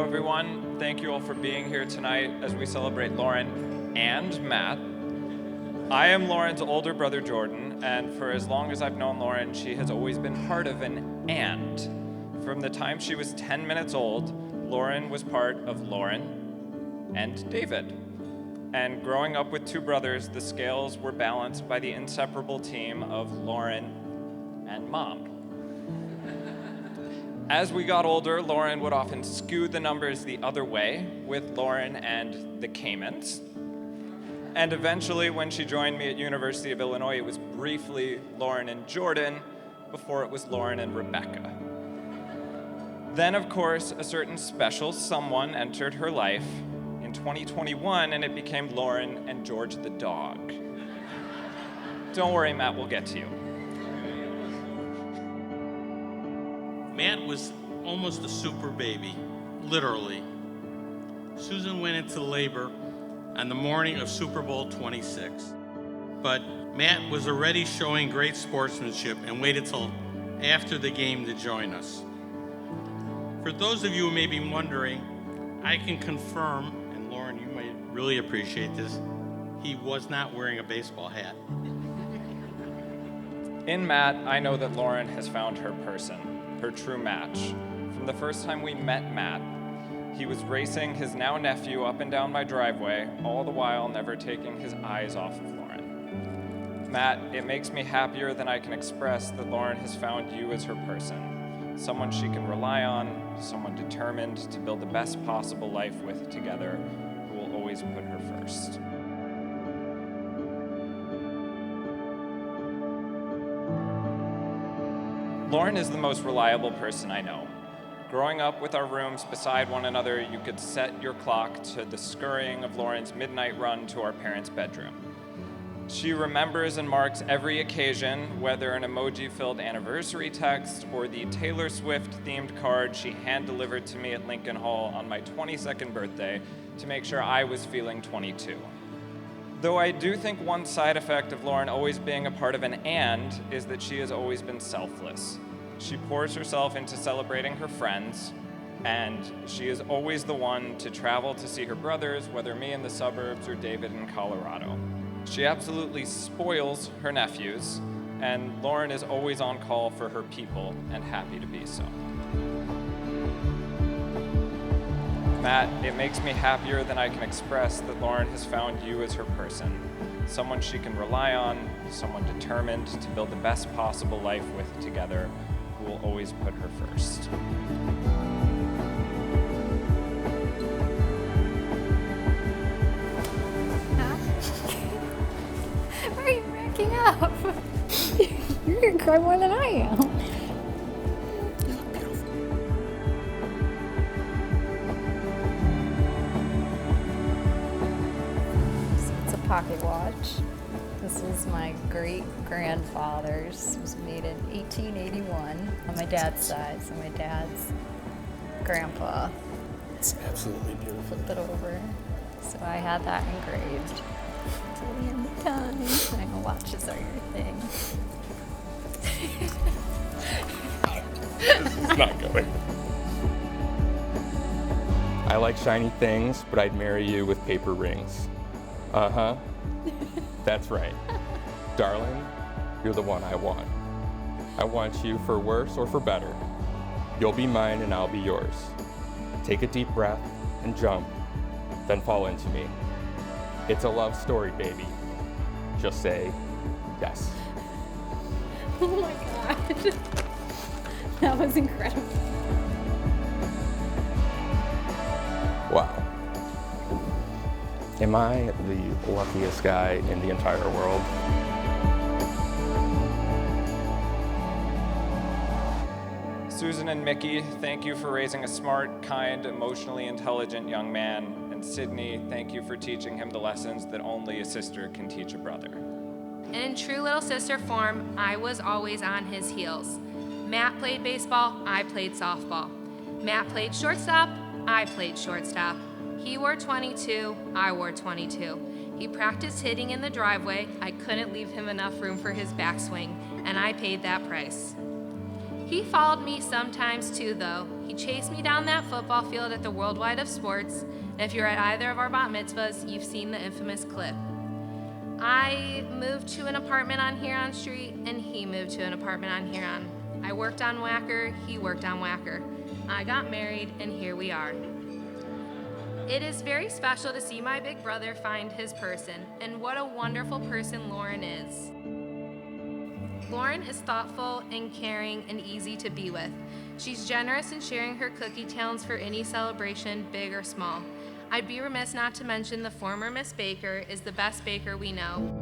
everyone. Thank you all for being here tonight as we celebrate Lauren and Matt. I am Lauren's older brother, Jordan, and for as long as I've known Lauren, she has always been part of an and. From the time she was 10 minutes old, Lauren was part of Lauren and David. And growing up with two brothers, the scales were balanced by the inseparable team of Lauren and Mom. As we got older, Lauren would often skew the numbers the other way with Lauren and the Caymans. And eventually, when she joined me at University of Illinois, it was briefly Lauren and Jordan before it was Lauren and Rebecca. Then, of course, a certain special someone entered her life in 2021, and it became Lauren and George the dog. Don't worry, Matt, we'll get to you. Matt was almost a super baby, literally. Susan went into labor on the morning of Super Bowl 26. But Matt was already showing great sportsmanship and waited till after the game to join us. For those of you who may be wondering, I can confirm, and Lauren, you might really appreciate this, he was not wearing a baseball hat. In Matt, I know that Lauren has found her person, her true match. From the first time we met Matt, he was racing his now nephew up and down my driveway, all the while never taking his eyes off of Lauren. Matt, it makes me happier than I can express that Lauren has found you as her person. Someone she can rely on, someone determined to build the best possible life with together, who will always put her first. Lauren is the most reliable person I know. Growing up with our rooms beside one another, you could set your clock to the scurrying of Lauren's midnight run to our parents' bedroom. She remembers and marks every occasion, whether an emoji-filled anniversary text or the Taylor Swift-themed card she hand-delivered to me at Lincoln Hall on my 22nd birthday to make sure I was feeling 22. Though I do think one side effect of Lauren always being a part of an and is that she has always been selfless. She pours herself into celebrating her friends, and she is always the one to travel to see her brothers, whether me in the suburbs or David in Colorado. She absolutely spoils her nephews, and Lauren is always on call for her people, and happy to be so. Matt, it makes me happier than I can express that Lauren has found you as her person. Someone she can rely on, someone determined to build the best possible life with together, who will always put her first. Why are you cracking up? You're gonna cry more than I am. Pocket watch. This is my great-grandfather's. It was made in 1881 on my dad's side, so my dad's grandpa. It's absolutely beautiful. Flip it over. So I had that engraved till the end of time. I know watches are your thing. This is not going. I like shiny things, but I'd marry you with paper rings. Uh-huh. That's right. Darling, you're the one I want. I want you for worse or for better. You'll be mine and I'll be yours. Take a deep breath and jump, then fall into me. It's a love story, baby. Just say yes. Oh my god. That was incredible. Wow. Am I the luckiest guy in the entire world? Susan and Mickey, thank you for raising a smart, kind, emotionally intelligent young man. And Sydney, thank you for teaching him the lessons that only a sister can teach a brother. And in true little sister form, I was always on his heels. Matt played baseball, I played softball. Matt played shortstop, I played shortstop. He wore 22, I wore 22. He practiced hitting in the driveway. I couldn't leave him enough room for his backswing, and I paid that price. He followed me sometimes too, though. He chased me down that football field at the Worldwide of Sports, and if you're at either of our bat mitzvahs, you've seen the infamous clip. I moved to an apartment on Huron Street, and he moved to an apartment on Huron. I worked on Wacker, he worked on Wacker. I got married, and here we are. It is very special to see my big brother find his person, and what a wonderful person Lauren is. Lauren is thoughtful and caring and easy to be with. She's generous in sharing her cookie talents for any celebration, big or small. I'd be remiss not to mention the former Miss Baker is the best baker we know.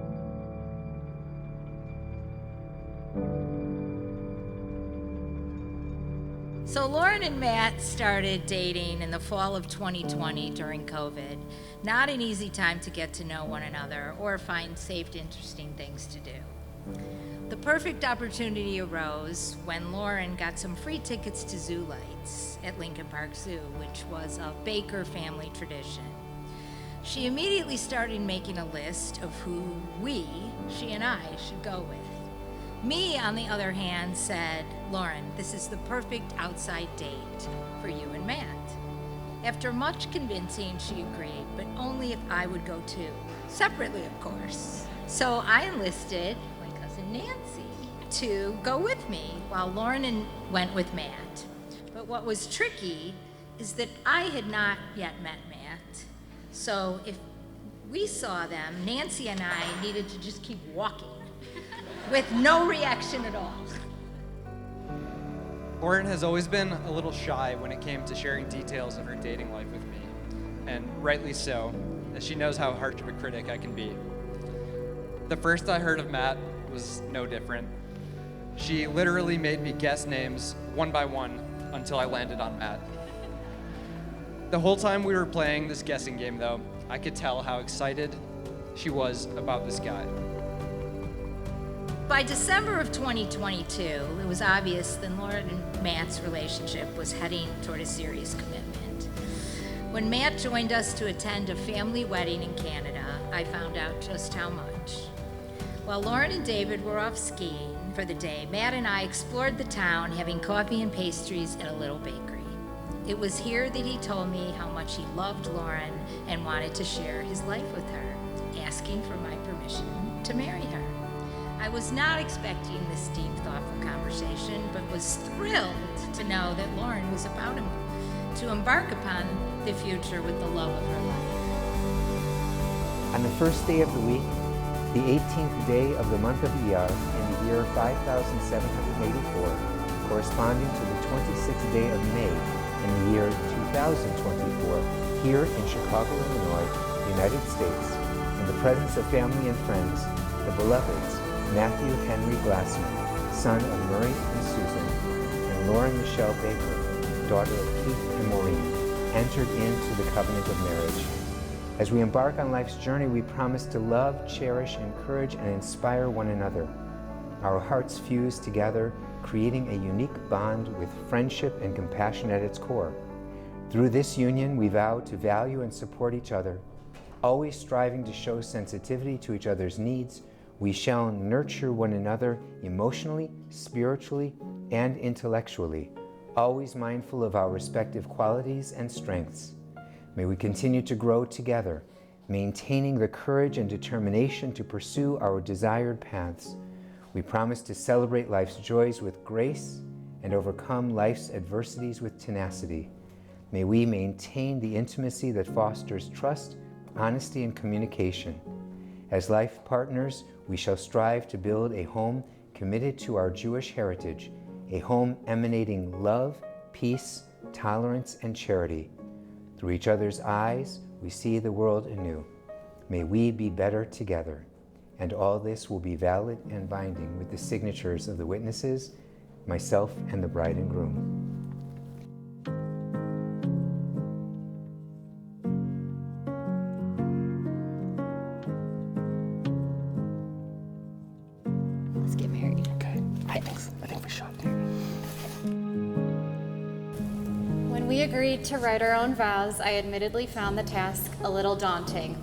So Lauren and Matt started dating in the fall of 2020 during COVID. Not an easy time to get to know one another or find safe, interesting things to do. The perfect opportunity arose when Lauren got some free tickets to Zoo Lights at Lincoln Park Zoo, which was a Baker family tradition. She immediately started making a list of who she and I, should go with. Me, on the other hand, said, Lauren, this is the perfect outside date for you and Matt. After much convincing, she agreed, but only if I would go too. Separately, of course. So I enlisted my cousin Nancy to go with me while Lauren went with Matt. But what was tricky is that I had not yet met Matt. So if we saw them, Nancy and I needed to just keep walking with no reaction at all. Lauren has always been a little shy when it came to sharing details of her dating life with me, and rightly so, as she knows how harsh of a critic I can be. The first I heard of Matt was no different. She literally made me guess names one by one until I landed on Matt. The whole time we were playing this guessing game, though, I could tell how excited she was about this guy. By December of 2022, it was obvious that Lauren and Matt's relationship was heading toward a serious commitment. When Matt joined us to attend a family wedding in Canada, I found out just how much. While Lauren and David were off skiing for the day, Matt and I explored the town, having coffee and pastries at a little bakery. It was here that he told me how much he loved Lauren and wanted to share his life with her, asking for my permission to marry her. I was not expecting this deep, thoughtful conversation, but was thrilled to know that Lauren was about to embark upon the future with the love of her life. On the first day of the week, the 18th day of the month of Iyar in the year 5784, corresponding to the 26th day of May in the year 2024, here in Chicago, Illinois, United States, in the presence of family and friends, the beloveds, Matthew Henry Glassman, son of Murray and Susan, and Lauren Michelle Baker, daughter of Keith and Maureen, entered into the covenant of marriage. As we embark on life's journey, we promise to love, cherish, encourage, and inspire one another. Our hearts fuse together, creating a unique bond with friendship and compassion at its core. Through this union, we vow to value and support each other, always striving to show sensitivity to each other's needs. We shall nurture one another emotionally, spiritually, and intellectually, always mindful of our respective qualities and strengths. May we continue to grow together, maintaining the courage and determination to pursue our desired paths. We promise to celebrate life's joys with grace and overcome life's adversities with tenacity. May we maintain the intimacy that fosters trust, honesty, and communication. As life partners, we shall strive to build a home committed to our Jewish heritage, a home emanating love, peace, tolerance, and charity. Through each other's eyes, we see the world anew. May we be better together. And all this will be valid and binding with the signatures of the witnesses, myself, and the bride and groom. Let's get married. Okay, I think we should. When we agreed to write our own vows, I admittedly found the task a little daunting.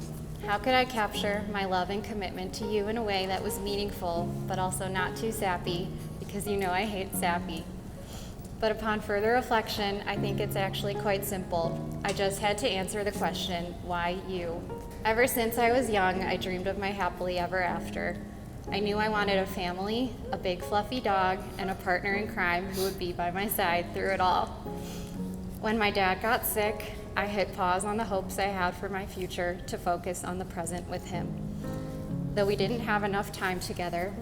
How could I capture my love and commitment to you in a way that was meaningful, but also not too sappy, because you know I hate sappy. But upon further reflection, I think it's actually quite simple. I just had to answer the question, why you? Ever since I was young, I dreamed of my happily ever after. I knew I wanted a family, a big fluffy dog, and a partner in crime who would be by my side through it all. When my dad got sick, I hit pause on the hopes I had for my future to focus on the present with him. Though we didn't have enough time together,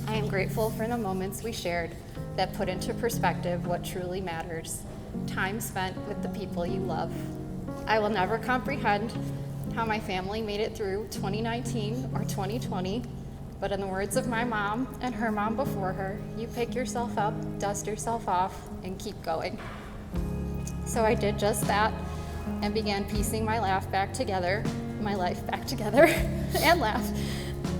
I am grateful for the moments we shared that put into perspective what truly matters, time spent with the people you love. I will never comprehend how my family made it through 2019 or 2020, but in the words of my mom and her mom before her, you pick yourself up, dust yourself off, and keep going. So I did just that and began piecing my life back together, and laugh.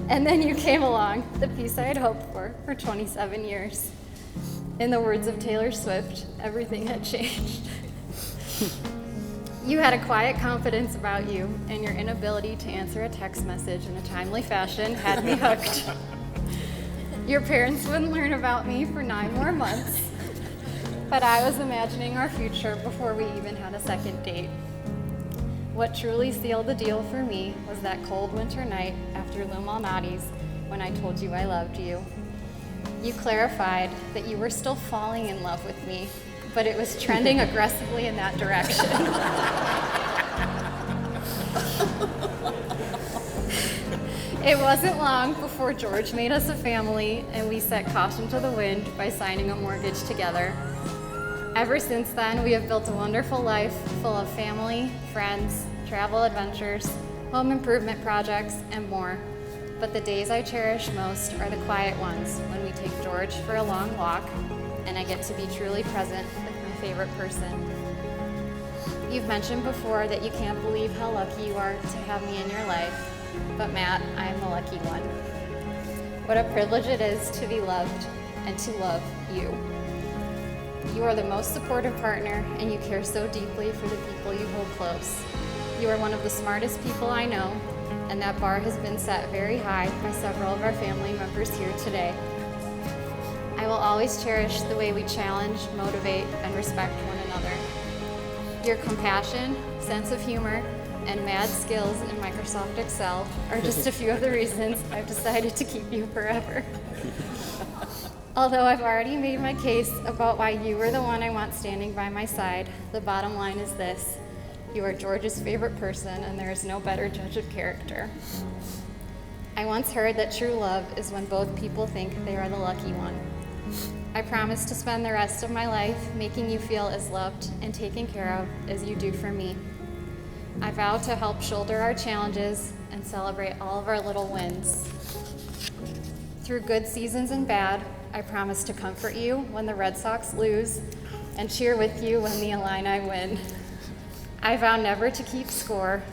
And then you came along, the piece I had hoped for 27 years. In the words of Taylor Swift, everything had changed. You had a quiet confidence about you, and your inability to answer a text message in a timely fashion had me hooked. Your parents wouldn't learn about me for 9 more months, but I was imagining our future before we even had a second date. What truly sealed the deal for me was that cold winter night after Lou Malnati's when I told you I loved you. You clarified that you were still falling in love with me, but it was trending aggressively in that direction. It wasn't long before George made us a family and we set caution to the wind by signing a mortgage together. Ever since then, we have built a wonderful life full of family, friends, travel adventures, home improvement projects, and more. But the days I cherish most are the quiet ones when we take George for a long walk and I get to be truly present with my favorite person. You've mentioned before that you can't believe how lucky you are to have me in your life, but Matt, I am the lucky one. What a privilege it is to be loved and to love you. You are the most supportive partner, and you care so deeply for the people you hold close. You are one of the smartest people I know, and that bar has been set very high by several of our family members here today. I will always cherish the way we challenge, motivate, and respect one another. Your compassion, sense of humor, and mad skills in Microsoft Excel are just a few of the reasons I've decided to keep you forever. Although I've already made my case about why you are the one I want standing by my side, the bottom line is this: you are George's favorite person, and there is no better judge of character. I once heard that true love is when both people think they are the lucky one. I promise to spend the rest of my life making you feel as loved and taken care of as you do for me. I vow to help shoulder our challenges and celebrate all of our little wins. Through good seasons and bad, I promise to comfort you when the Red Sox lose and cheer with you when the Illini win. I vow never to keep score,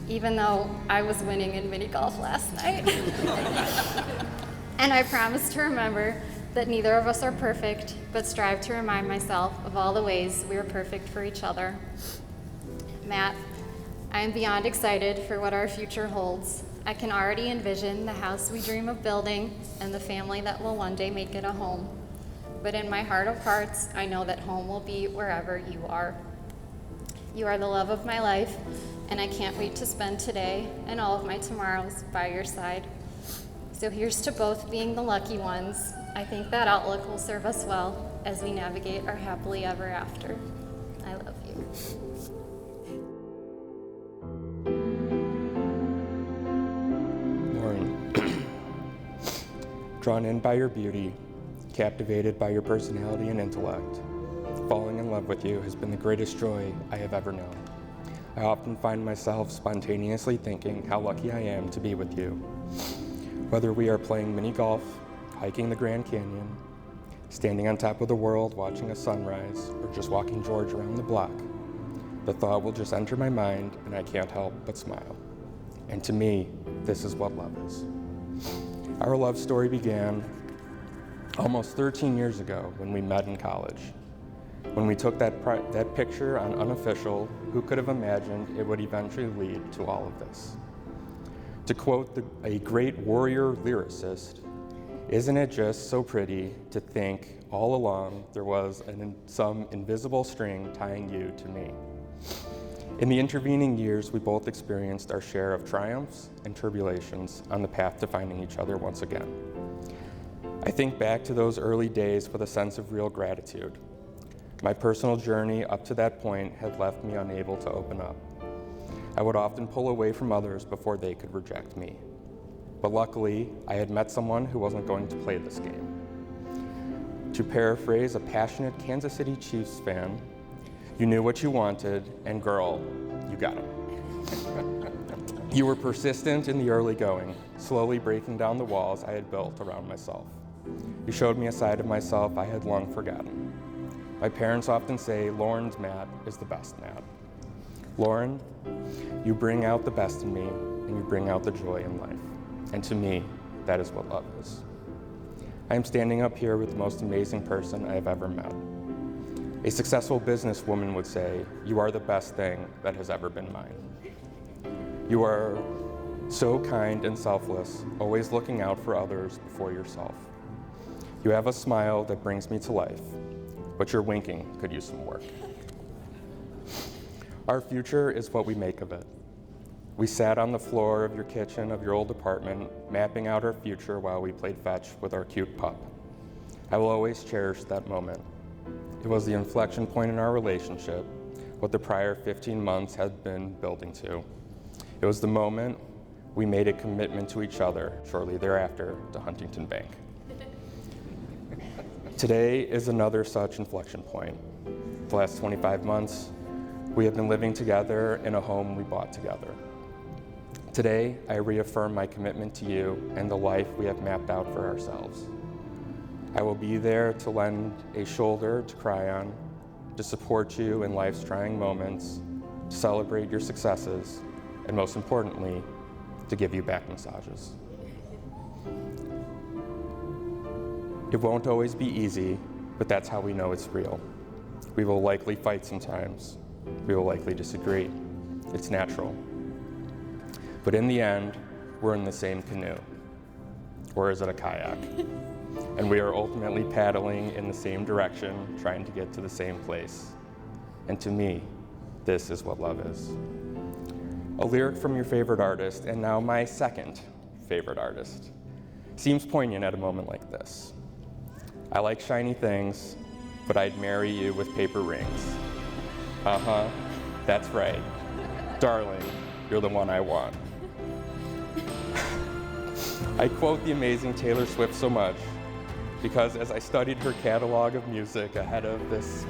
even though I was winning in mini golf last night. And I promise to remember that neither of us are perfect, but strive to remind myself of all the ways we are perfect for each other. Matt, I am beyond excited for what our future holds. I can already envision the house we dream of building and the family that will one day make it a home. But in my heart of hearts, I know that home will be wherever you are. You are the love of my life, and I can't wait to spend today and all of my tomorrows by your side. So here's to both being the lucky ones. I think that outlook will serve us well as we navigate our happily ever after. I love you. Drawn in by your beauty, captivated by your personality and intellect, falling in love with you has been the greatest joy I have ever known. I often find myself spontaneously thinking how lucky I am to be with you. Whether we are playing mini golf, hiking the Grand Canyon, standing on top of the world watching a sunrise, or just walking George around the block, the thought will just enter my mind and I can't help but smile. And to me, this is what love is. Our love story began almost 13 years ago when we met in college. When we took that picture on Unofficial, who could have imagined it would eventually lead to all of this? To quote a great warrior lyricist, Isn't it just so pretty to think all along there was some invisible string tying you to me? In the intervening years, we both experienced our share of triumphs and tribulations on the path to finding each other once again. I think back to those early days with a sense of real gratitude. My personal journey up to that point had left me unable to open up. I would often pull away from others before they could reject me. But luckily, I had met someone who wasn't going to play this game. To paraphrase a passionate Kansas City Chiefs fan, you knew what you wanted, and girl, you got it. You were persistent in the early going, slowly breaking down the walls I had built around myself. You showed me a side of myself I had long forgotten. My parents often say Lauren's Matt is the best Matt. Lauren, you bring out the best in me, and you bring out the joy in life. And to me, that is what love is. I am standing up here with the most amazing person I have ever met. A successful businesswoman would say, you are the best thing that has ever been mine. You are so kind and selfless, always looking out for others before yourself. You have a smile that brings me to life, but your winking could use some work. Our future is what we make of it. We sat on the floor of your kitchen of your old apartment, mapping out our future while we played fetch with our cute pup. I will always cherish that moment. It was the inflection point in our relationship, what the prior 15 months had been building to. It was the moment we made a commitment to each other, shortly thereafter to Huntington Bank. Today is another such inflection point. The last 25 months, we have been living together in a home we bought together. Today, I reaffirm my commitment to you and the life we have mapped out for ourselves. I will be there to lend a shoulder to cry on, to support you in life's trying moments, to celebrate your successes, and most importantly, to give you back massages. It won't always be easy, but that's how we know it's real. We will likely fight sometimes. We will likely disagree. It's natural. But in the end, we're in the same canoe. Or is it a kayak? And we are ultimately paddling in the same direction, trying to get to the same place. And to me, this is what love is. A lyric from your favorite artist, and now my second favorite artist, seems poignant at a moment like this. I like shiny things, but I'd marry you with paper rings. Uh-huh, that's right. Darling, you're the one I want. I quote the amazing Taylor Swift so much because as I studied her catalog of music ahead of this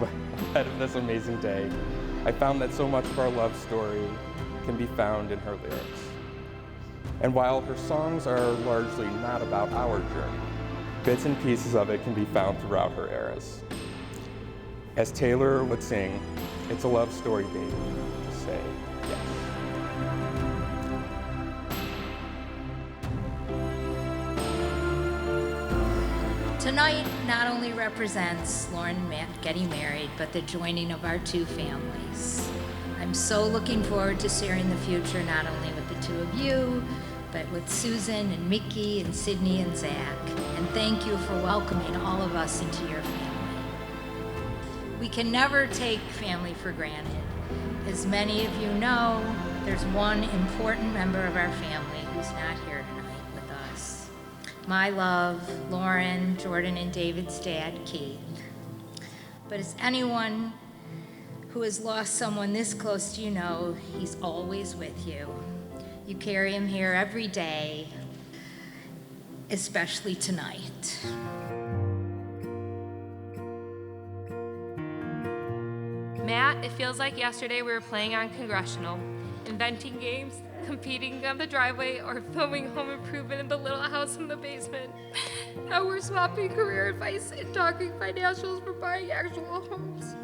amazing day, I found that so much of our love story can be found in her lyrics. And while her songs are largely not about our journey, bits and pieces of it can be found throughout her eras. As Taylor would sing, it's a love story, baby. Just say yes. Tonight not only represents Lauren and Matt getting married, but the joining of our two families. I'm so looking forward to sharing the future not only with the two of you, but with Susan and Mickey and Sydney and Zach. And thank you for welcoming all of us into your family. We can never take family for granted. As many of you know, there's one important member of our family who's not here tonight with us. My love, Lauren, Jordan, and David's dad, Keith. But as anyone who has lost someone this close to you know, he's always with you. You carry him here every day, especially tonight. Matt, it feels like yesterday we were playing on Congressional, inventing games, competing on the driveway, or filming Home Improvement in the little house in the basement. Now we're swapping career advice and talking financials for buying actual homes.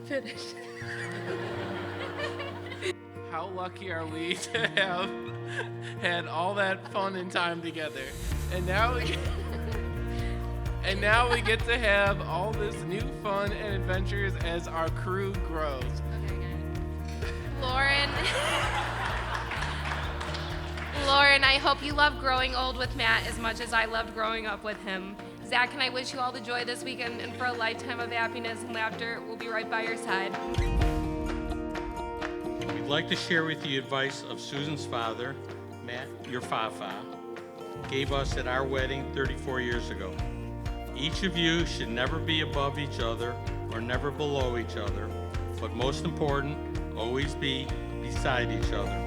Finished. How lucky are we to have had all that fun and time together? And now we get to have all this new fun and adventures as our crew grows. Lauren. Lauren, I hope you love growing old with Matt as much as I loved growing up with him. Zach and I wish you all the joy this weekend and for a lifetime of happiness and laughter. We'll be right by your side. We'd like to share with you advice of Susan's father, Matt, your Fafa, gave us at our wedding 34 years ago. Each of you should never be above each other or never below each other, but most important, always be beside each other.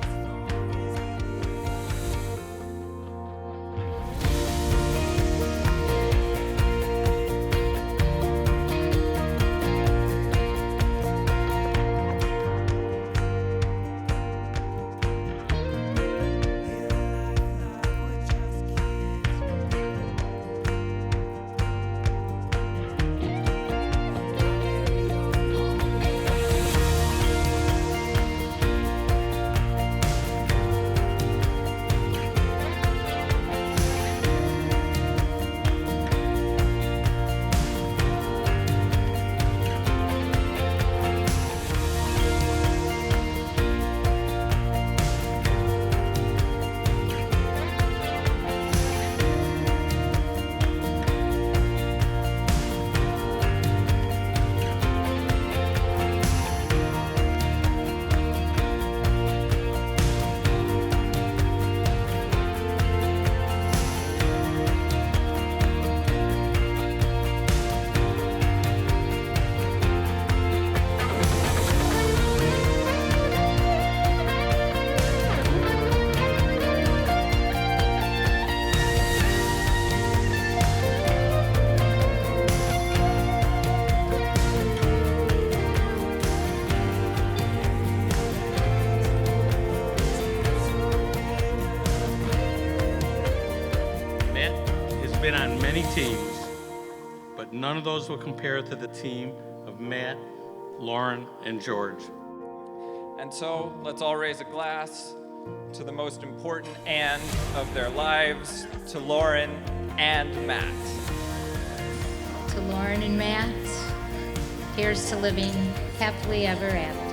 Been on many teams, but none of those will compare to the team of Matt, Lauren, and George. And so let's all raise a glass to the most important and of their lives, to Lauren and Matt. To Lauren and Matt, here's to living happily ever after.